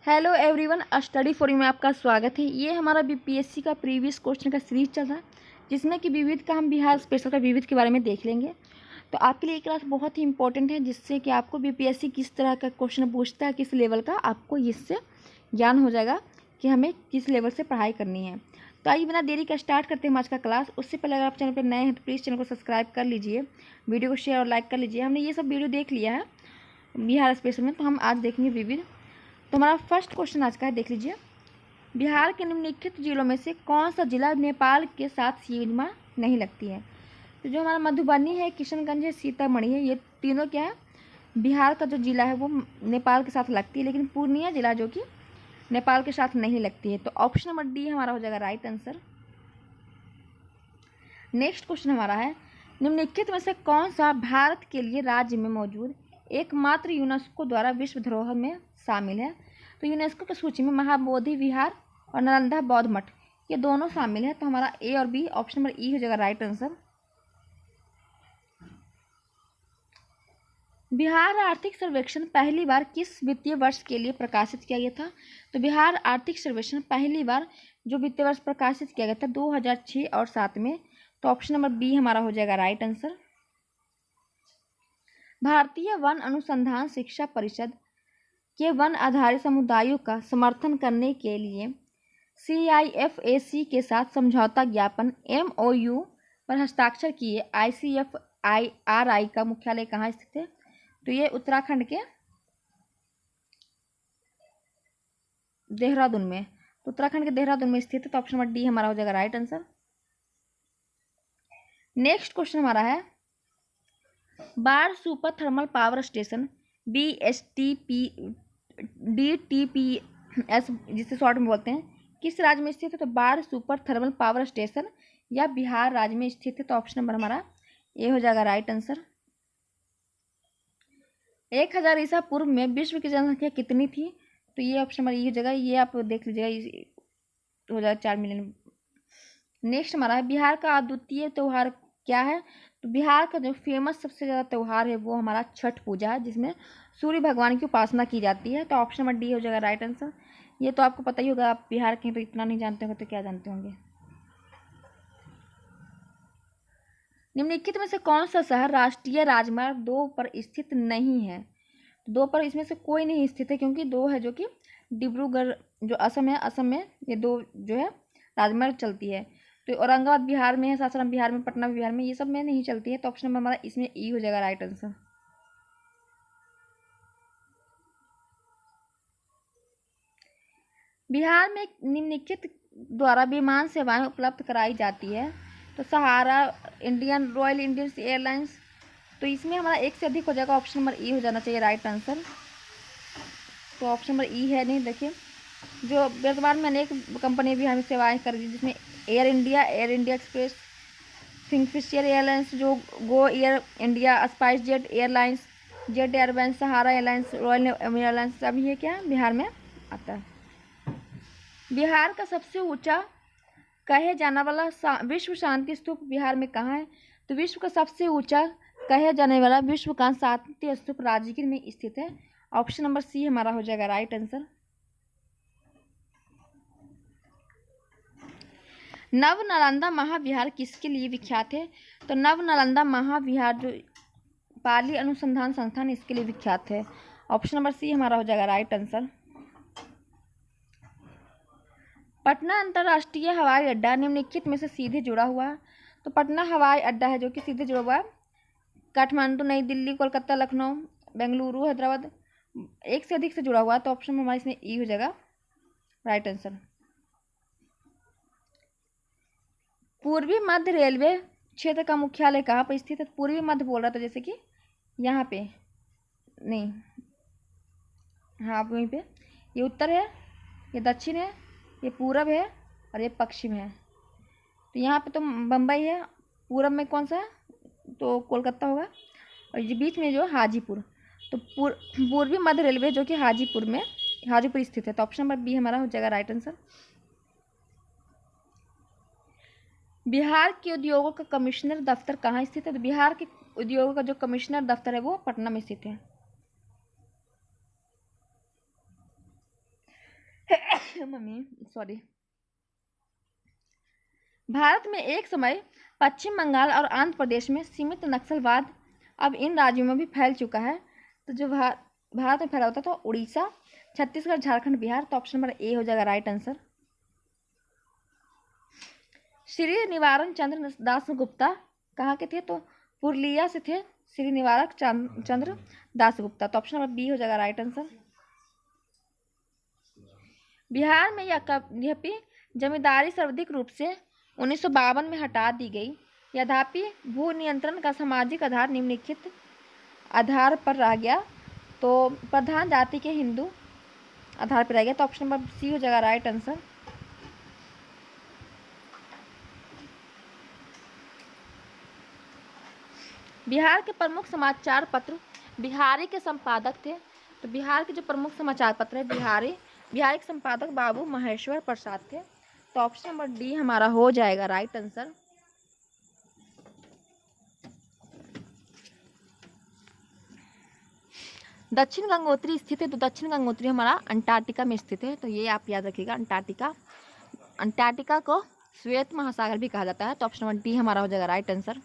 Hello everyone, study for you में आपका स्वागत है। ये हमारा बीपीएससी का प्रीवियस क्वेश्चन का सीरीज चल रहा है, जिसमें कि विविध का हम बिहार स्पेशल का विविध के बारे में देख लेंगे। तो आपके लिए ये क्लास बहुत ही इंपॉर्टेंट है, जिससे कि आपको बीपीएससी किस तरह का क्वेश्चन पूछता है, किस लेवल का, आपको इससे ज्ञान हो जाएगा कि हमें किस लेवल से पढ़ाई करनी है। तो आइए बिना देरी का स्टार्ट करते हैं आज का क्लास। उससे पहले अगर आप चैनल पर नए हैं तो प्लीज़ चैनल को सब्सक्राइब कर लीजिए, वीडियो को शेयर और लाइक कर लीजिए। हमने ये सब वीडियो देख लिया है बिहार स्पेशल में, तो हम आज देखेंगे विविध। तो हमारा फर्स्ट क्वेश्चन आज का है, देख लीजिए। बिहार के निम्नलिखित जिलों में से कौन सा जिला नेपाल के साथ सीमा नहीं लगती है? तो जो हमारा मधुबनी है, किशनगंज है, सीतामढ़ी है, ये तीनों क्या है, बिहार का जो जिला है वो नेपाल के साथ लगती है, लेकिन पूर्णिया जिला जो कि नेपाल के साथ नहीं लगती है। तो ऑप्शन नंबर डी हमारा हो जाएगा राइट आंसर। नेक्स्ट क्वेश्चन हमारा है, निम्नलिखित में से कौन सा भारत के लिए राज्य में मौजूद एकमात्र यूनेस्को द्वारा विश्व धरोहर में शामिल है? तो यूनेस्को की सूची में महाबोधि विहार और नालंदा बौद्ध मठ ये दोनों शामिल है। तो हमारा ए और बी, ऑप्शन नंबर ई हो जाएगा राइट आंसर। बिहार आर्थिक सर्वेक्षण पहली बार किस वित्तीय वर्ष के लिए प्रकाशित किया गया था? तो बिहार आर्थिक सर्वेक्षण पहली बार जो वित्तीय वर्ष प्रकाशित किया गया था 2006 और 2007 में। तो ऑप्शन नंबर बी हमारा हो जाएगा राइट आंसर। भारतीय वन अनुसंधान शिक्षा परिषद के वन आधारित समुदायों का समर्थन करने के लिए CIFAC के साथ समझौता ज्ञापन MOU पर हस्ताक्षर किए ICFIRI का मुख्यालय कहाँ स्थित है? तो ये उत्तराखंड के देहरादून में, तो उत्तराखंड के देहरादून में स्थित है। तो ऑप्शन नंबर डी हमारा हो जाएगा राइट आंसर। नेक्स्ट क्वेश्चन हमारा है, बाढ़ super thermal power station DTPS जिसे शॉर्ट में बोलते हैं, किस राज्य में स्थित है? तो बाढ़ सुपर थर्मल पावर स्टेशन या बिहार राज्य में स्थित है। तो ऑप्शन नंबर हमारा ए हो जाएगा राइट आंसर। 1000 ईसा पूर्व में विश्व की जनसंख्या कितनी थी? तो ये ऑप्शन नंबर ई हो जाएगा, ये आप देख लीजिएगा, हो जाएगा 4 मिलियन। नेक्स्ट हमारा है, बिहार का अद्वितीय त्यौहार क्या है? तो बिहार का जो फेमस सबसे ज़्यादा त्यौहार है वो हमारा छठ पूजा है, जिसमें सूर्य भगवान की उपासना की जाती है। तो ऑप्शन नंबर डी हो जाएगा राइट आंसर। ये तो आपको पता ही होगा, आप बिहार के हैं तो इतना नहीं जानते होंगे तो क्या जानते होंगे। निम्नलिखित में से कौन सा शहर राष्ट्रीय राजमार्ग 2 पर स्थित नहीं है? 2 पर इसमें से कोई नहीं स्थित है, क्योंकि 2 है जो कि डिब्रूगढ़ जो असम है, असम में ये 2 जो है राजमार्ग चलती है। तो औरंगाबाद बिहार में है, सासाराम बिहार में, पटना बिहार में, ये सब में नहीं चलती है। तो ऑप्शन नंबर हमारा इसमें ई हो जाएगा राइट आंसर। बिहार में निम्नलिखित द्वारा विमान सेवाएं उपलब्ध कराई जाती है? तो सहारा, इंडियन, रॉयल इंडियन एयरलाइंस, तो इसमें हमारा एक से अधिक हो जाएगा। ऑप्शन नंबर ई हो जाना चाहिए राइट आंसर। तो ऑप्शन नंबर ई है नहीं, देखिए जो वर्तमान में अनेक कंपनी भी हमें सेवाएं कर रही है, जिसमें Air India Express, Kingfisher Airlines, जो Go Air India, Spice Jet Airlines, Jet Airlines, Sahara Airlines, Royal Airlines, सभी ये क्या बिहार में आता है। बिहार का सबसे ऊंचा कहे जाने वाला विश्व शांति स्तूप बिहार में कहाँ है? तो विश्व का सबसे ऊंचा कहे जाने वाला विश्व का शांति स्तूप राजगीर में स्थित है। ऑप्शन नंबर सी हमारा हो जाएगा राइट आंसर। नव नालंदा महाविहार किसके लिए विख्यात है? तो नव नालंदा महाविहार जो पाली अनुसंधान संस्थान, इसके लिए विख्यात है। ऑप्शन नंबर सी हमारा हो जाएगा राइट आंसर। पटना अंतर्राष्ट्रीय हवाई अड्डा निम्नलिखित में से सीधे जुड़ा हुआ है? तो पटना हवाई अड्डा है जो कि सीधे जुड़ा हुआ है काठमांडू, नई दिल्ली, कोलकाता, लखनऊ, बेंगलुरु, हैदराबाद, एक से अधिक से जुड़ा हुआ है। तो ऑप्शन हमारा इसमें ई हो जाएगा राइट आंसर। पूर्वी मध्य रेलवे क्षेत्र का मुख्यालय कहाँ पर स्थित है? पूर्वी मध्य बोल रहा था, जैसे कि यहाँ पे नहीं, हाँ आप वहीं पे, ये उत्तर है, ये दक्षिण है, ये पूरब है और ये पश्चिम है। तो यहाँ पे तो बम्बई है, पूरब में कौन सा है? तो कोलकाता होगा, और ये बीच में जो हाजीपुर, तो पूर्वी मध्य रेलवे जो कि हाजीपुर स्थित है। तो ऑप्शन नंबर बी हमारा हो जाएगा राइट आंसर। बिहार के उद्योगों का कमिश्नर दफ्तर कहाँ स्थित है? तो बिहार के उद्योगों का जो कमिश्नर दफ्तर है वो पटना में स्थित है। Mummy sorry. भारत में एक समय पश्चिम बंगाल और आंध्र प्रदेश में सीमित नक्सलवाद अब इन राज्यों में भी फैल चुका है। तो जो भारत में फैला होता तो उड़ीसा, छत्तीसगढ़, झारखंड, बिहार। तो ऑप्शन नंबर ए हो जाएगा राइट आंसर। श्री निवारण चंद्र दास गुप्ता कहाँ के थे? तो पुरुलिया से थे श्री निवारक चंद्र दास गुप्ता। तो ऑप्शन नंबर बी हो जाएगा राइट आंसर। बिहार में यद्यपि जमींदारी सर्वाधिक रूप से 1952 में हटा दी गई, यद्यपि भू नियंत्रण का सामाजिक आधार निम्नलिखित आधार पर रह गया। तो प्रधान जाति के हिंदू आधार पर रह गया। तो ऑप्शन नंबर सी हो जाएगा राइट आंसर। बिहार के प्रमुख समाचार पत्र बिहारी के संपादक थे। तो बिहार के जो प्रमुख समाचार पत्र है बिहारी के संपादक बाबू महेश्वर प्रसाद थे। तो ऑप्शन नंबर डी हमारा हो जाएगा राइट आंसर। दक्षिण गंगोत्री स्थित है। तो दक्षिण गंगोत्री हमारा अंटार्कटिका में स्थित है। तो ये आप याद रखिएगा, अंटार्कटिका को श्वेत महासागर भी कहा जाता है। तो ऑप्शन नंबर डी हमारा हो जाएगा राइट आंसर।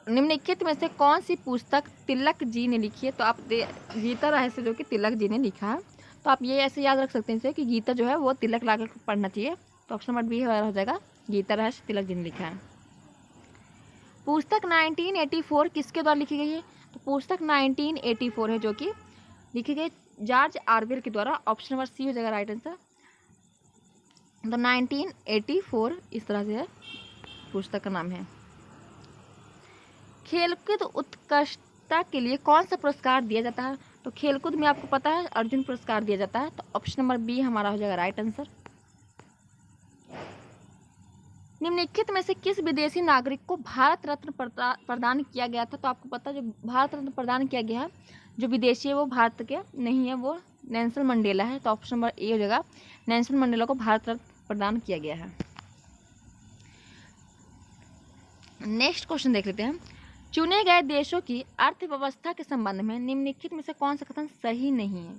निम्नलिखित में से कौन सी पुस्तक तिलक जी ने लिखी है? तो आप गीता रहस्य जो कि तिलक जी ने लिखा है। तो आप ये ऐसे याद रख सकते हैं कि गीता जो है वो तिलक लाकर पढ़ना चाहिए। तो ऑप्शन नंबर बी हो जाएगा गीता रहस्य तिलक जी ने लिखा है। पुस्तक 1984 किसके द्वारा लिखी गई है? तो पुस्तक 1984 है जो कि लिखी गई जॉर्ज ऑरवेल के द्वारा। ऑप्शन नंबर सी हो जाएगा राइट आंसर। तो 1984 इस तरह से है पुस्तक का नाम है। खेलकूद उत्कृष्टता के लिए कौन सा पुरस्कार दिया जाता है? तो खेलकूद में आपको पता है अर्जुन पुरस्कार दिया जाता है। तो ऑप्शन नंबर बी हमारा हो जाएगा राइट आंसर। निम्नलिखित में से किस विदेशी नागरिक को भारत रत्न प्रदान किया गया था? तो आपको पता है जो भारत रत्न प्रदान किया गया है जो विदेशी है वो भारत के नहीं है, वो नेल्सन मंडेला है। तो ऑप्शन नंबर ए हो जाएगा नेल्सन मंडेला को भारत रत्न प्रदान किया गया है। नेक्स्ट क्वेश्चन देख लेते हैं। चुने गए देशों की अर्थव्यवस्था के संबंध में निम्नलिखित में से कौन सा कथन सही नहीं है?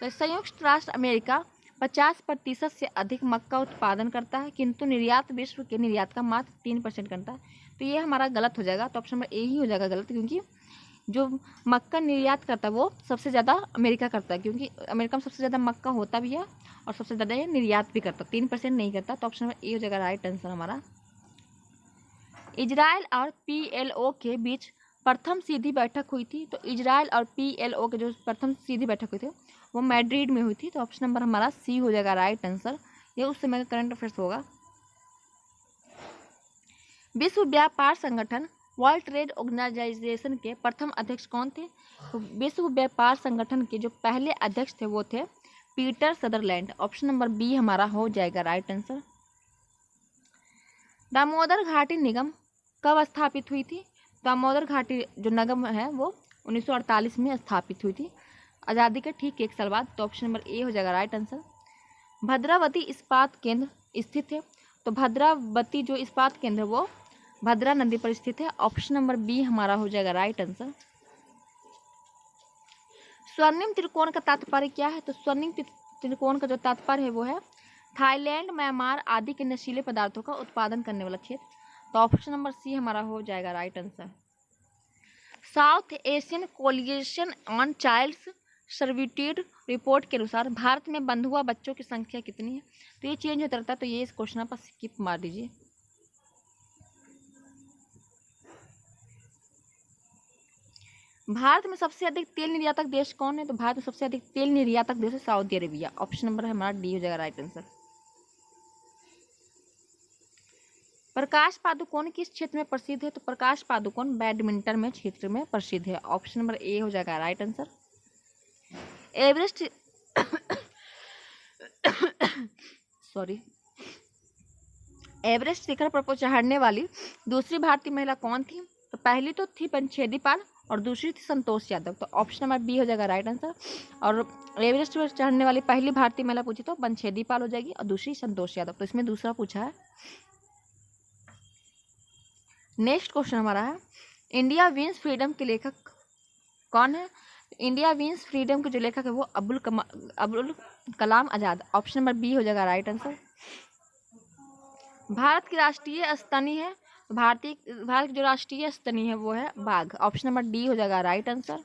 तो संयुक्त राष्ट्र अमेरिका 50% से अधिक मक्का उत्पादन करता है, किंतु निर्यात विश्व के निर्यात का मात्र 3% करता है। तो ये हमारा गलत हो जाएगा। तो ऑप्शन नंबर ए ही हो जाएगा गलत, क्योंकि जो मक्का निर्यात करता है वो सबसे ज़्यादा अमेरिका करता है, क्योंकि अमेरिका में सबसे ज़्यादा मक्का होता भी है और सबसे ज़्यादा ये निर्यात भी करता है, 3% नहीं करता। तो ऑप्शन नंबर ए हो जाएगा राइट आंसर हमारा। इजराइल और PLO के बीच प्रथम सीधी बैठक हुई थी। तो इजराइल और PLO के जो प्रथम सीधी बैठक हुई थी वो मैड्रिड में हुई थी। तो ऑप्शन नंबर हमारा सी हो जाएगा राइट आंसर। ये उस समय का करंट अफेयर्स होगा। विश्व व्यापार संगठन वर्ल्ड ट्रेड ऑर्गेनाइजेशन के प्रथम अध्यक्ष कौन थे? तो विश्व व्यापार संगठन के जो पहले अध्यक्ष थे वो थे Peter Sutherland. Option number B हमारा हो जाएगा राइट आंसर। दामोदर घाटी निगम कब स्थापित हुई थी? दामोदर घाटी जो निगम है वो 1948 में स्थापित हुई थी, आज़ादी के ठीक 1 साल बाद। तो ऑप्शन नंबर ए हो जाएगा राइट आंसर। भद्रावती इस्पात केंद्र स्थित है। तो भद्रावती जो इस्पात केंद्र है वो भद्रा नदी पर स्थित है। ऑप्शन नंबर बी हमारा हो जाएगा राइट आंसर। स्वर्णिम त्रिकोण का तात्पर्य क्या है? तो स्वर्णिम त्रिकोण का जो तात्पर्य है वो है थाईलैंड, म्यांमार आदि के नशीले पदार्थों का उत्पादन करने वाला क्षेत्र। तो ऑप्शन नंबर सी हमारा हो जाएगा right answer. South Asian Coalition on Child's Servitude report के अनुसार भारत में बंधुआ बच्चों की संख्या कितनी है? तो ये चेंज होता रहता है, तो ये इस क्वेश्चन पर स्किप मार दीजिए। भारत में सबसे अधिक तेल निर्यातक देश कौन है? तो भारत में सबसे अधिक तेल निर्यातक देश है सऊदी अरेबिया। ऑप्शन नंबर हमारा डी हो जाएगा राइट आंसर। प्रकाश पादुकोण किस क्षेत्र में प्रसिद्ध है? तो प्रकाश पादुकोण बैडमिंटन में क्षेत्र में प्रसिद्ध है। ऑप्शन नंबर ए हो जाएगा राइट आंसर। एवरेस्ट एवरेस्ट शिखर पर चढ़ने वाली दूसरी भारतीय महिला कौन थी? तो पहली तो थी पंछेदी पाल और दूसरी थी संतोष यादव। तो ऑप्शन नंबर बी हो जाएगा राइट आंसर। और एवरेस्ट पर चढ़ने वाली पहली भारतीय महिला पूछी तो पंछेदी पाल हो जाएगी और दूसरी संतोष यादव। तो इसमें दूसरा पूछा है। नेक्स्ट क्वेश्चन हमारा है इंडिया विंस फ्रीडम के लेखक कौन है? इंडिया मीन्स फ्रीडम के जो लेखक है वो Abdul Kalam Azad. Option number B हो जाएगा राइट आंसर। भारत की राष्ट्रीय स्तनी है, भारत की जो राष्ट्रीय स्तनी है वो है बाघ। ऑप्शन नंबर डी हो जाएगा राइट आंसर।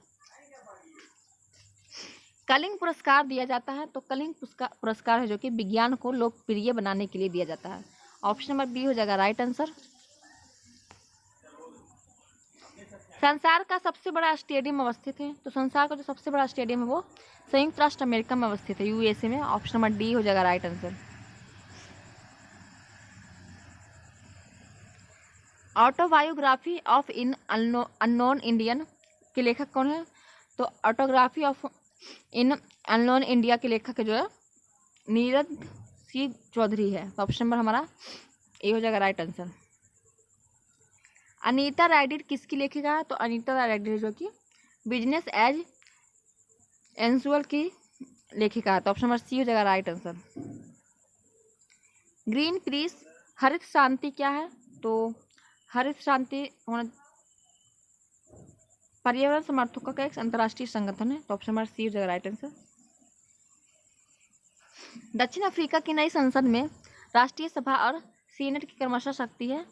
कलिंग पुरस्कार दिया जाता है, तो कलिंग पुरस्कार है जो कि विज्ञान को लोकप्रिय बनाने के लिए दिया जाता है। ऑप्शन नंबर बी हो जाएगा राइट आंसर। संसार का सबसे बड़ा स्टेडियम अवस्थित है, तो संसार का जो सबसे बड़ा स्टेडियम है वो संयुक्त राष्ट्र अमेरिका में अवस्थित है, यूएसए में। ऑप्शन नंबर डी हो जाएगा right answer. Autobiography of in unknown Indian के लेखक कौन है? तो autography of in unknown India के लेखक जो है नीरज सी चौधरी है। तो ऑप्शन नंबर हमारा ए हो जाएगा राइट आंसर। अनीता राइडिड किसकी लेखिका है? तो अनीता राइडिड जो कि बिजनेस एज एंजुअल की लेखिका है। तो ऑप्शन नंबर सी हो जाएगा राइट आंसर। ग्रीन पीस हरित शांति क्या है? तो हरित शांति पर्यावरण समर्थकों का एक अंतर्राष्ट्रीय संगठन है। तो ऑप्शन नंबर सी हो जाएगा राइट आंसर। दक्षिण अफ्रीका की नई संसद में राष्ट्रीय सभा और सीनेट की क्रमशः शक्ति है।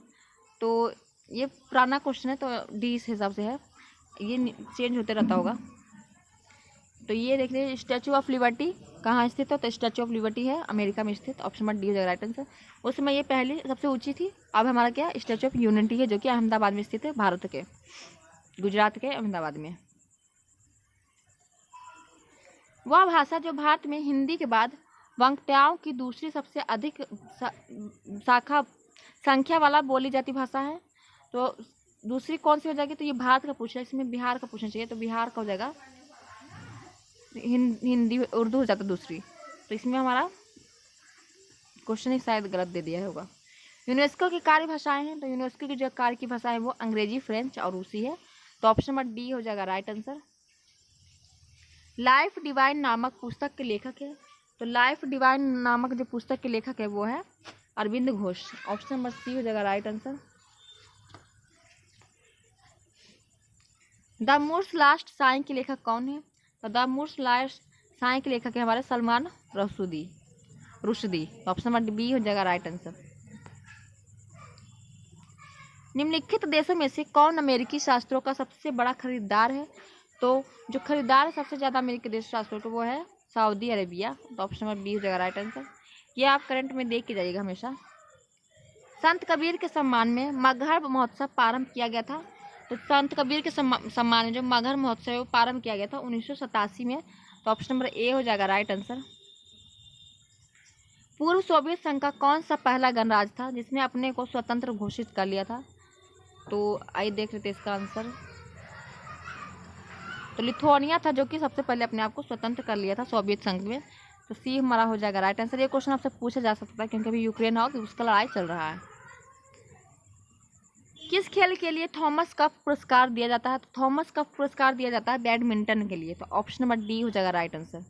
तो ये पुराना क्वेश्चन है, तो डी इस हिसाब से है, ये चेंज होते रहता होगा। तो ये देख लीजिए स्टैचू ऑफ लिबर्टी कहाँ स्थित है? तो स्टैचू ऑफ लिबर्टी है अमेरिका में स्थित। ऑप्शन नंबर डी हो जाएगा राइट आंसर। उस समय ये पहले सबसे ऊंची थी, अब हमारा क्या स्टैचू ऑफ यूनिटी है जो कि अहमदाबाद में स्थित है, भारत के गुजरात के अहमदाबाद में। वह भाषा जो भारत में हिंदी के बाद वंगटाओं की दूसरी सबसे अधिक संख्या वाला बोली जाती भाषा है, तो दूसरी कौन सी हो जाएगी? तो ये भारत का पूछा है, इसमें बिहार का पूछना चाहिए, तो बिहार का हो जाएगा हिंदी, उर्दू हो जाता दूसरी। तो इसमें हमारा क्वेश्चन ही शायद गलत दे दिया होगा। यूनेस्को की कार्य भाषाएं हैं, तो यूनेस्को की जो कार्य की भाषा है वो अंग्रेजी, फ्रेंच और रूसी है। तो ऑप्शन नंबर डी हो जाएगा राइट आंसर। लाइफ डिवाइन नामक पुस्तक के लेखक है, तो लाइफ डिवाइन नामक जो पुस्तक के लेखक है वो है Arvind Ghosh. Option number C हो जाएगा right answer. The moor's last sigh के लेखक कौन है? तो द मूर्स लास्ट साई के लेखक है हमारे Salman Rushdie. Option number B हो जाएगा राइट आंसर। निम्नलिखित देशों में से कौन अमेरिकी शास्त्रों का सबसे बड़ा खरीदार है? तो जो खरीदार है सबसे ज़्यादा अमेरिकी देश शास्त्रों को वो है सऊदी अरेबिया। तो ऑप्शन नंबर बी हो जाएगा राइट आंसर। ये आप करंट में देख के जाइएगा हमेशा। संत कबीर के सम्मान में मगहर महोत्सव प्रारंभ किया गया था, तो संत कबीर के सम्मान में जो मगहर महोत्सव है वो प्रारंभ किया गया था 1987 में। तो ऑप्शन नंबर ए हो जाएगा राइट आंसर। पूर्व सोवियत संघ का कौन सा पहला गणराज्य था जिसने अपने को स्वतंत्र घोषित कर लिया था? तो आइए देख लेते इसका आंसर। तो लिथुआनिया था जो कि सबसे पहले अपने आप को स्वतंत्र कर लिया था सोवियत संघ में। तो सी हमारा हो जाएगा राइट आंसर। ये क्वेश्चन आपसे पूछा जा सकता है क्योंकि अभी यूक्रेन और उसका लड़ाई चल रहा है। किस खेल के लिए थॉमस कप पुरस्कार दिया जाता है? तो थॉमस कप पुरस्कार दिया जाता है बैडमिंटन के लिए। तो ऑप्शन नंबर डी हो जाएगा राइट आंसर।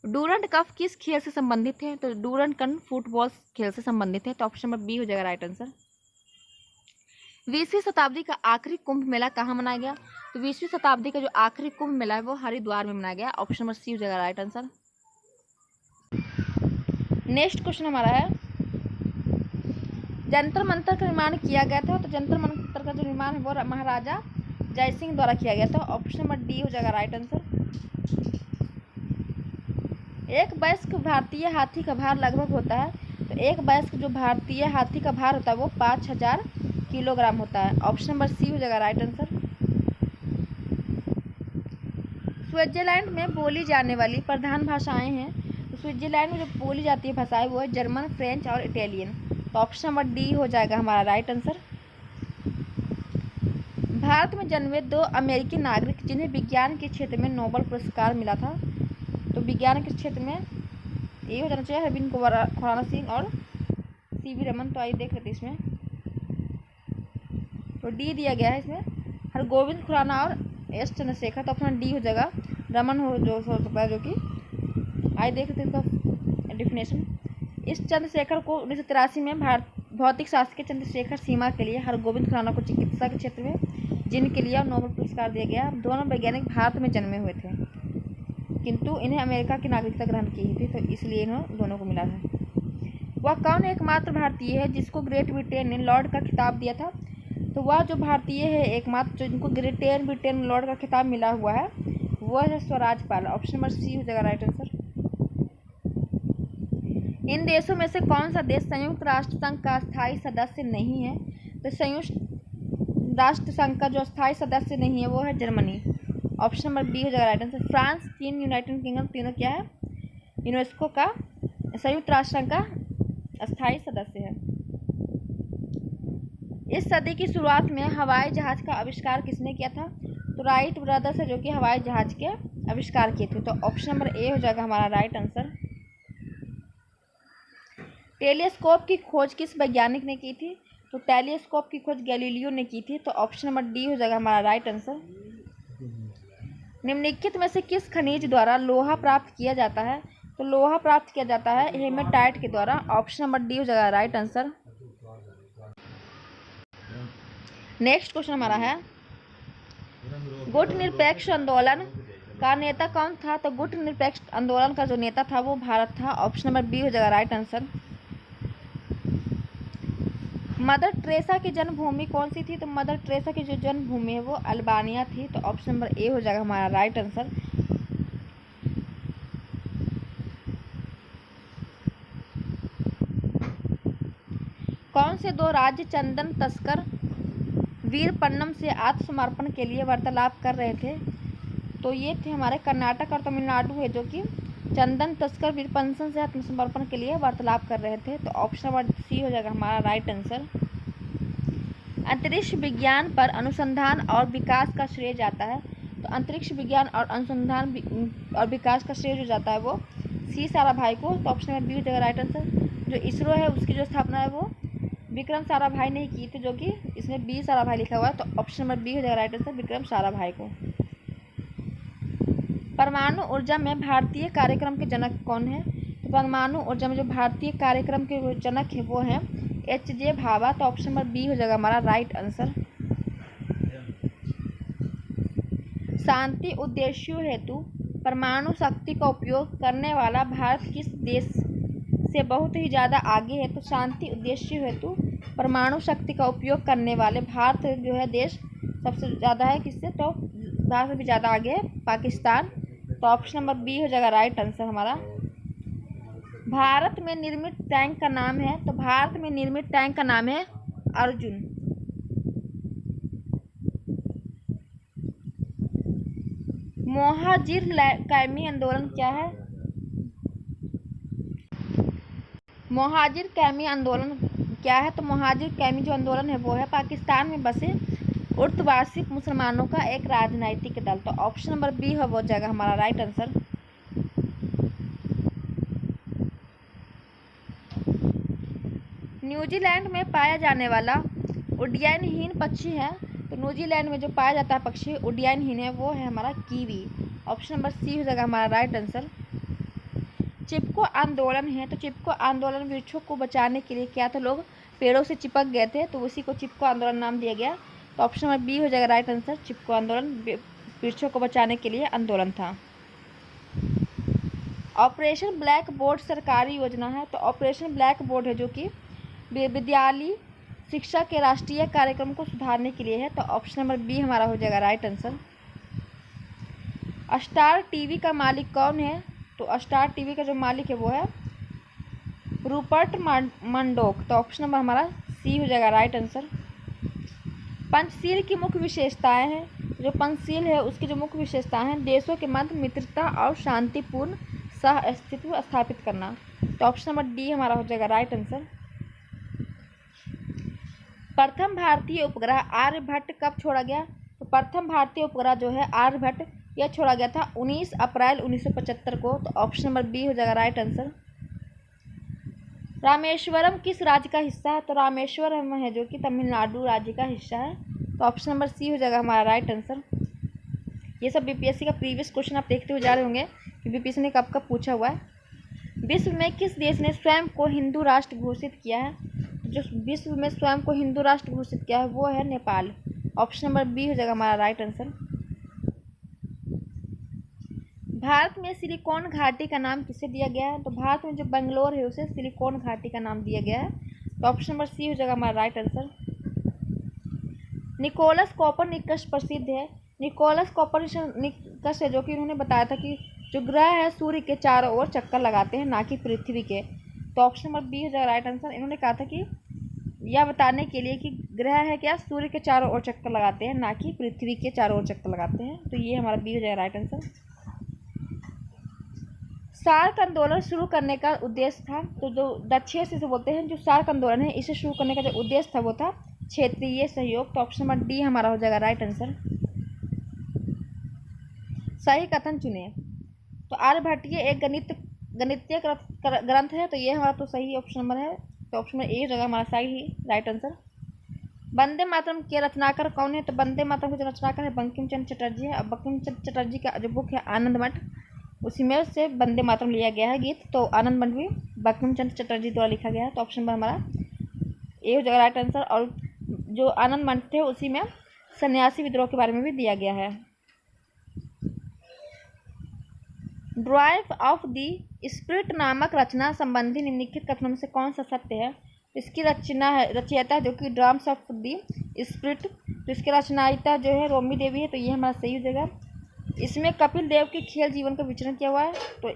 डूरंट कप किस खेल से संबंधित है? तो डूरंट कप फुटबॉल खेल से संबंधित है। तो ऑप्शन नंबर बी हो जाएगा राइट आंसर। 20वीं शताब्दी का आखिरी कुंभ मेला कहाँ मनाया गया? तो 20वीं शताब्दी का जो आखिरी कुंभ मेला है वो हरिद्वार में मनाया गया। ऑप्शन नंबर सी हो जाएगा राइट आंसर। नेक्स्ट क्वेश्चन हमारा है जंतर मंतर का निर्माण किया गया था, तो जंतर मंतर का जो निर्माण है वो महाराजा जयसिंह द्वारा किया गया था। ऑप्शन नंबर डी हो जाएगा राइट आंसर। एक वयस्क भारतीय हाथी का भार लगभग होता है, तो एक वयस्क जो भारतीय हाथी का भार होता है वो 5000 किलोग्राम होता है। ऑप्शन नंबर सी हो जाएगा राइट आंसर। स्विट्जरलैंड में बोली जाने वाली प्रधान भाषाएं हैं, तो स्विट्जरलैंड में जो बोली जाती है भाषाएं वो है जर्मन, फ्रेंच और इटालियन। तो ऑप्शन नंबर डी हो जाएगा हमारा राइट आंसर। भारत में जन्मे 2 अमेरिकी नागरिक जिन्हें विज्ञान के क्षेत्र में नोबेल पुरस्कार मिला था, तो विज्ञान के क्षेत्र में ये हो जाना चाहिए अरविंद खुराना सिंह और सीवी रमन। तो आइए देख लेते इसमें, तो डी दिया गया है इसमें हरगोविंद खुराना और एस चंद्रशेखर। तो ऑप्शन डी हो जाएगा रमन हो जो सकता है, जो कि आइए देख लेते इसका डिफिनेशन। इस चंद्रशेखर को 1983 में भौतिक शास्त्र के चंद्रशेखर सीमा के लिए, हरगोविंद खुराना को चिकित्सा के क्षेत्र में, जिनके लिए नोबेल पुरस्कार दिया गया। दोनों वैज्ञानिक भारत में जन्मे हुए थे, किंतु इन्हें अमेरिका की नागरिकता ग्रहण की थी, तो इसलिए इन्हें दोनों को मिला था। वह कौन एकमात्र भारतीय है जिसको ग्रेट ब्रिटेन ने लॉर्ड का खिताब दिया था? तो वह जो भारतीय है एकमात्र जिनको ग्रेट ब्रिटेन लॉर्ड का खिताब मिला हुआ है वह है स्वराज पाल। ऑप्शन नंबर सी हो जाएगा राइट आंसर। इन देशों में से कौन सा देश संयुक्त राष्ट्र संघ का स्थायी सदस्य नहीं है? तो संयुक्त राष्ट्र संघ का जो स्थायी सदस्य नहीं है वो है जर्मनी। ऑप्शन नंबर बी हो जाएगा राइट आंसर। फ्रांस, चीन, यूनाइटेड किंगडम तीनों क्या है? यूनेस्को का संयुक्त राष्ट्र संघ का स्थायी सदस्य है। इस सदी की शुरुआत में हवाई जहाज का आविष्कार किसने किया था? तो राइट ब्रदर्स है जो कि हवाई जहाज के आविष्कार किए थे। तो ऑप्शन नंबर ए हो जाएगा हमारा राइट आंसर। टेलीस्कोप की खोज किस वैज्ञानिक ने की थी? तो टेलीस्कोप की खोज गैलीलियो ने की थी। तो ऑप्शन नंबर डी हो जाएगा हमारा राइट आंसर। निम्नलिखित में से किस खनिज द्वारा लोहा प्राप्त किया जाता है? तो लोहा प्राप्त किया जाता है हेमेटाइट के द्वारा। ऑप्शन नंबर डी हो जाएगा राइट आंसर। नेक्स्ट क्वेश्चन हमारा है गुट निरपेक्ष आंदोलन का नेता कौन था? तो गुट निरपेक्ष आंदोलन का जो नेता था वो भारत था। ऑप्शन नंबर बी हो जाएगा राइट आंसर। मदर टेरेसा की जन्मभूमि कौन सी थी? तो मदर टेरेसा की जो जन्मभूमि है वो अल्बानिया थी। तो ऑप्शन नंबर ए हो जाएगा हमारा राइट आंसर। कौन से दो राज्य चंदन तस्कर वीरपन्नम से आत्मसमर्पण के लिए वार्तालाप कर रहे थे? तो ये थे हमारे कर्नाटक और तमिलनाडु है जो कि चंदन तस्कर वीरपन्नम से आत्मसमर्पण के लिए वार्तालाप कर रहे थे। तो ऑप्शन नंबर सी हो जाएगा हमारा राइट आंसर। अंतरिक्ष विज्ञान पर अनुसंधान और विकास का श्रेय जाता है? तो अंतरिक्ष विज्ञान और अनुसंधान और विकास का श्रेय जो जाता है वो सी साराभाई को। तो ऑप्शन नंबर बी हो जाएगा राइट आंसर। जो इसरो है उसकी जो स्थापना है वो विक्रम साराभाई ने ही की थी, जो कि इसमें बी साराभाई लिखा हुआ है। तो ऑप्शन नंबर बी हो जाएगा राइट आंसर, विक्रम साराभाई को। परमाणु ऊर्जा में भारतीय कार्यक्रम के जनक कौन है? तो परमाणु ऊर्जा में जो भारतीय कार्यक्रम के जनक है वो है एच.जे. भाभा। तो ऑप्शन नंबर बी हो जाएगा हमारा राइट आंसर। शांति उद्देश्यों हेतु परमाणु शक्ति का उपयोग करने वाला भारत किस देश से बहुत ही ज़्यादा आगे है? तो शांति उद्देश्य हेतु परमाणु शक्ति का उपयोग करने वाले भारत जो है देश सबसे ज़्यादा है किससे? तो भारत से भी ज़्यादा आगे है पाकिस्तान। तो ऑप्शन नंबर बी हो जाएगा राइट आंसर हमारा। भारत में निर्मित टैंक का नाम है? तो भारत में निर्मित टैंक का नाम है अर्जुन। मोहाजिर कैमी आंदोलन क्या है? मोहाजिर कैमी आंदोलन क्या है? तो मोहाजिर कैमी जो आंदोलन है वो है पाकिस्तान में बसे उर्दवासी मुसलमानों का एक राजनीतिक दल। तो ऑप्शन नंबर बी है वो जाएगा हमारा राइट आंसर। न्यूजीलैंड में पाया जाने वाला उड्डयनहीन पक्षी है? तो न्यूजीलैंड में जो पाया जाता है पक्षी उड्डयनहीन है वो है हमारा कीवी। ऑप्शन नंबर सी हो जाएगा हमारा राइट आंसर। चिपको आंदोलन है? तो चिपको आंदोलन वृक्षों को बचाने के लिए क्या था? लोग पेड़ों से चिपक गए थे तो उसी को चिपको आंदोलन नाम दिया गया। तो ऑप्शन नंबर बी हो जाएगा राइट आंसर। चिपको आंदोलन वृक्षों को बचाने के लिए आंदोलन था। ऑपरेशन ब्लैक बोर्ड सरकारी योजना है? तो ऑपरेशन ब्लैक बोर्ड है जो कि विद्यालय शिक्षा के राष्ट्रीय कार्यक्रम को सुधारने के लिए है। तो ऑप्शन नंबर बी हमारा हो जाएगा राइट आंसर। स्टार टीवी का मालिक कौन है? तो स्टार टीवी का जो मालिक है वो है रूपर्ट मर्डॉक। तो ऑप्शन नंबर हमारा सी हो जाएगा राइट आंसर। पंचशील की मुख्य विशेषताएं हैं? जो पंचशील है उसकी जो मुख्य विशेषताएं हैं देशों के मध्य मित्रता और शांतिपूर्ण सह अस्तित्व स्थापित करना। तो ऑप्शन नंबर डी हमारा हो जाएगा राइट आंसर। प्रथम भारतीय उपग्रह आर्यभट्ट कब छोड़ा गया? तो प्रथम भारतीय उपग्रह जो है आर्यभट्ट यह छोड़ा गया था 19 अप्रैल 1975 को। तो ऑप्शन नंबर बी हो जाएगा राइट आंसर। रामेश्वरम किस राज्य का हिस्सा है? तो रामेश्वरम है जो कि तमिलनाडु राज्य का हिस्सा है। तो ऑप्शन नंबर सी हो जाएगा हमारा राइट आंसर। ये सब बीपीएससी का प्रीवियस क्वेश्चन आप देखते हुए जा रहे होंगे कि बीपीएससी ने कब कब पूछा हुआ है। विश्व में किस देश ने स्वयं को हिंदू राष्ट्र घोषित किया है? जो विश्व में स्वयं को हिंदू राष्ट्र घोषित किया है वो है नेपाल। ऑप्शन नंबर बी हो जाएगा हमारा राइट आंसर। भारत में सिलिकॉन घाटी का नाम किसे दिया गया है? तो भारत में जो बेंगलोर है उसे सिलिकॉन घाटी का नाम दिया गया है। तो ऑप्शन नंबर सी हो जाएगा हमारा राइट आंसर। निकोलस कॉपरनिकस प्रसिद्ध है। निकोलस कॉपरनिकस है जो कि उन्होंने बताया था कि जो ग्रह है सूर्य के चारों ओर चक्कर लगाते हैं, ना कि पृथ्वी के। तो ऑप्शन नंबर बी हो जाएगा राइट आंसर। इन्होंने कहा था कि यह बताने के लिए कि ग्रह है क्या सूर्य के चारों ओर चक्कर लगाते हैं, ना कि पृथ्वी के चारों ओर चक्कर लगाते हैं। तो ये हमारा बी हो जाएगा राइट आंसर। सार्क आंदोलन शुरू करने का उद्देश्य था, तो जो दक्षिण से बोलते हैं, जो सार्क आंदोलन है इसे शुरू करने का जो उद्देश्य था वो था क्षेत्रीय सहयोग। तो ऑप्शन नंबर डी हमारा हो जाएगा राइट आंसर। सही कथन चुने। तो आर्यभट्टीय एक गणितीय ग्रंथ है, तो ये हमारा तो सही ऑप्शन नंबर है। तो ऑप्शन नंबर ए हो जाएगा हमारा सही राइट आंसर। वंदे मातरम के रचनाकार कौन है? तो वंदे मातरम के जो रचनाकार है बंकिम चंद्र चटर्जी है। अब बंकिम चंद्र चटर्जी का जो बुक है आनंद मठ, उसी में से वंदे मातरम लिया गया है गीत। तो आनंद मठ भी बंकिम चंद्र चटर्जी द्वारा लिखा गया है। तो ऑप्शन नंबर हमारा ए हो जाएगा राइट आंसर। और जो आनंद मठ थे उसी में सन्यासी विद्रोह के बारे में भी दिया गया है। ड्राइव ऑफ द स्पिरिट नामक रचना संबंधी निम्नलिखित कथनों में से कौन सा सत्य है? इसकी रचयिता है जो कि ड्राम्स ऑफ द स्पिरिट, तो इसके रचनायिता जो है रोमी देवी है। तो ये हमारा सही हो जाएगा। इसमें कपिल देव के खेल जीवन का विवरण किया हुआ है। तो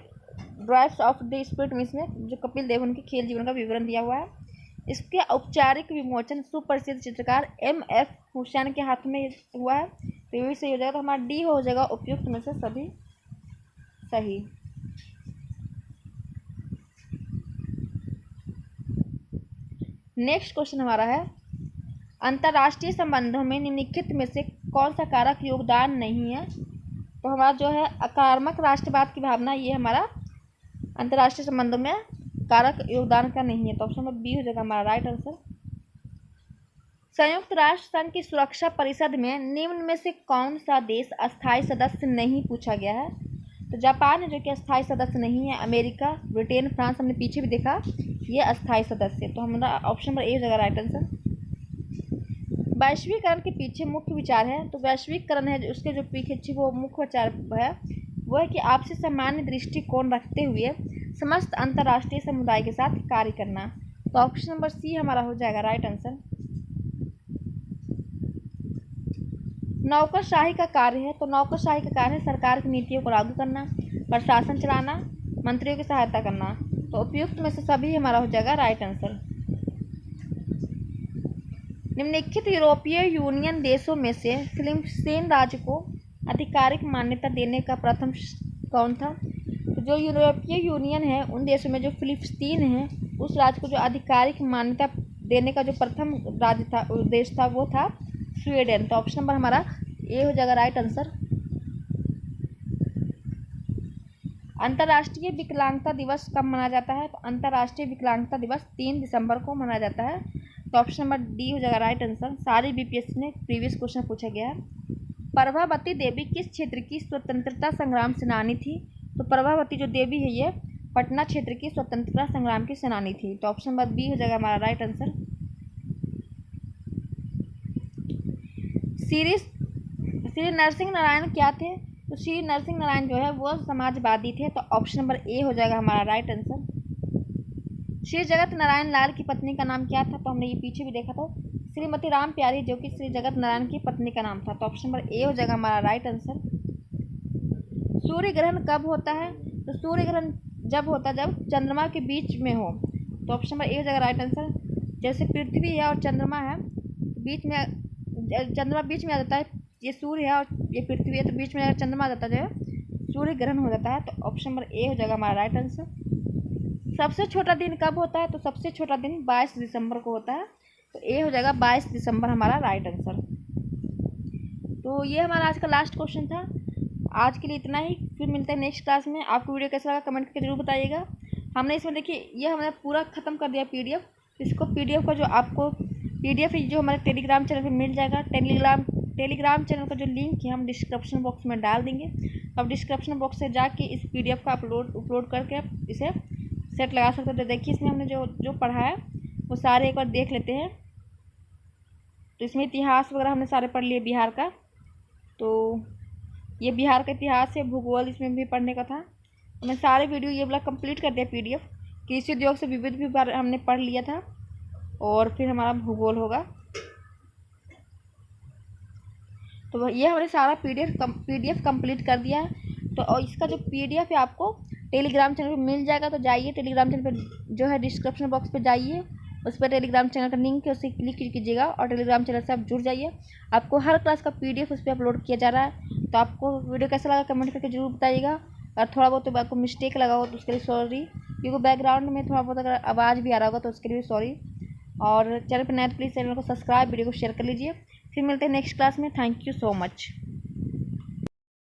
ड्राइव्स ऑफ द स्पिरिट में इसमें जो कपिल देव उनके खेल जीवन का विवरण दिया हुआ है। इसके औपचारिक विमोचन सुप्रसिद्ध चित्रकार M.F. हुसैन के हाथ में हुआ है। तो ये भी सही हो जाएगा। तो हमारा डी हो जाएगा उपयुक्त में से सभी सही। नेक्स्ट क्वेश्चन हमारा है, अंतर्राष्ट्रीय संबंधों में निम्नलिखित में से कौन सा कारक योगदान नहीं है? तो हमारा जो है आक्रामक राष्ट्रवाद की भावना, ये हमारा अंतर्राष्ट्रीय संबंधों में कारक योगदान का नहीं है। तो ऑप्शन नंबर बी हो जाएगा हमारा राइट आंसर। संयुक्त राष्ट्र संघ की सुरक्षा परिषद में निम्न में से कौन सा देश अस्थायी सदस्य नहीं पूछा गया है? तो जापान है जो कि अस्थायी सदस्य नहीं है। अमेरिका, ब्रिटेन, फ्रांस हमने पीछे भी देखा ये अस्थायी सदस्य। तो हमारा ऑप्शन नंबर ए हो जाएगा राइट आंसर। वैश्वीकरण के पीछे मुख्य विचार है, तो वैश्वीकरण है उसके जो पीछे वो मुख्य विचार है वो है कि आपसी सामान्य दृष्टिकोण रखते हुए समस्त अंतर्राष्ट्रीय समुदाय के साथ कार्य करना। तो ऑप्शन नंबर सी हमारा हो जाएगा राइट आंसर। नौकरशाही का कार्य है, तो नौकरशाही का कार्य है सरकार की नीतियों को लागू करना, प्रशासन चलाना, मंत्रियों की सहायता करना। तो उपयुक्त में से सभी हमारा हो जाएगा राइट आंसर। निम्नलिखित यूरोपीय यूनियन देशों में से फिलिस्तीन राज्य को आधिकारिक मान्यता देने का प्रथम कौन था? तो जो यूरोपीय यूनियन है उन देशों में जो फिलिस्तीन है उस राज्य को जो आधिकारिक मान्यता देने का जो प्रथम राज्य था देश था वो था स्वीडन। तो ऑप्शन नंबर हमारा ए हो जाएगा राइट आंसर। अंतर्राष्ट्रीय विकलांगता दिवस कब मनाया जाता है? तो अंतर्राष्ट्रीय विकलांगता दिवस 3 दिसंबर को मनाया जाता है। तो ऑप्शन नंबर डी हो जाएगा राइट आंसर। सारी बीपीएससी में प्रीवियस क्वेश्चन पूछा गया है। प्रभावती देवी किस क्षेत्र की स्वतंत्रता संग्राम सेनानी थी? तो प्रभावती जो देवी है ये पटना क्षेत्र की स्वतंत्रता संग्राम की सेनानी थी। तो ऑप्शन नंबर बी हो जाएगा हमारा राइट आंसर। श्री नरसिंह नारायण क्या थे? तो श्री नरसिंह नारायण जो है वो समाजवादी थे। तो ऑप्शन नंबर ए हो जाएगा हमारा राइट आंसर। श्री जगत नारायण लाल की पत्नी का नाम क्या था? तो हमने ये पीछे भी देखा था, श्रीमती राम प्यारी जो कि श्री जगत नारायण की पत्नी का नाम था। तो ऑप्शन नंबर ए हो जाएगा हमारा राइट आंसर। सूर्य ग्रहण कब होता है? तो सूर्य ग्रहण जब होता है जब चंद्रमा के बीच में हो। तो ऑप्शन नंबर ए हो जाएगा राइट आंसर। जैसे पृथ्वी है और चंद्रमा है, बीच में चंद्रमा बीच में आ जाता है, ये सूर्य है और ये पृथ्वी है, तो बीच में चंद्रमा आ जाता है जो सूर्य ग्रहण हो जाता है। तो ऑप्शन नंबर ए हो जाएगा हमारा राइट आंसर। सबसे छोटा दिन कब होता है? तो सबसे छोटा दिन 22 दिसंबर को होता है। तो ए हो जाएगा 22 दिसंबर हमारा राइट आंसर। तो ये हमारा आज का लास्ट क्वेश्चन था। आज के लिए इतना ही, फिर मिलते हैं नेक्स्ट क्लास में। आपको वीडियो कैसा लगा कमेंट करके जरूर बताइएगा। हमने इसमें देखिए ये हमने पूरा ख़त्म कर दिया पीडीएफ। इसको पीडीएफ का जो आपको पीडीएफ जो हमारे टेलीग्राम चैनल पे मिल जाएगा। टेलीग्राम चैनल का जो लिंक है हम डिस्क्रिप्शन बॉक्स में डाल देंगे। अब डिस्क्रिप्शन बॉक्स से जाके इस पीडीएफ का अपलोड करके इसे सेट लगा सकते हैं। तो देखिए इसमें हमने जो पढ़ा है वो सारे एक बार देख लेते हैं। तो इसमें इतिहास वगैरह हमने सारे पढ़ लिए बिहार का। तो ये बिहार का इतिहास है, भूगोल इसमें भी पढ़ने का था। तो मैं सारे वीडियो ये वाला कंप्लीट कर दिया PDF। कृषि उद्योग से विविध भी हमने पढ़ लिया था, और फिर हमारा भूगोल होगा। तो ये हमने सारा PDF कंप्लीट कर दिया है। तो और इसका जो PDF है आपको टेलीग्राम चैनल पे मिल जाएगा। तो जाइए टेलीग्राम चैनल पे, जो है डिस्क्रिप्शन बॉक्स पे जाइए, उस पर टेलीग्राम चैनल का लिंक है, उसे क्लिक कीजिएगा और टेलीग्राम चैनल से आप जुड़ जाइए। आपको हर क्लास का PDF उस पर अपलोड किया जा रहा है। तो आपको वीडियो कैसा लगा कमेंट करके जरूर बताइएगा। और थोड़ा बहुत तो आपको मिस्टेक लगा हो तो उसके लिए सॉरी, क्योंकि बैकग्राउंड में थोड़ा बहुत अगर आवाज़ भी आ रहा होगा तो उसके लिए भी सॉरी। और चैनल पर नए प्लीज़ चैनल को सब्सक्राइब, वीडियो को शेयर कर लीजिए। फिर मिलते हैं नेक्स्ट क्लास में। Thank you so much.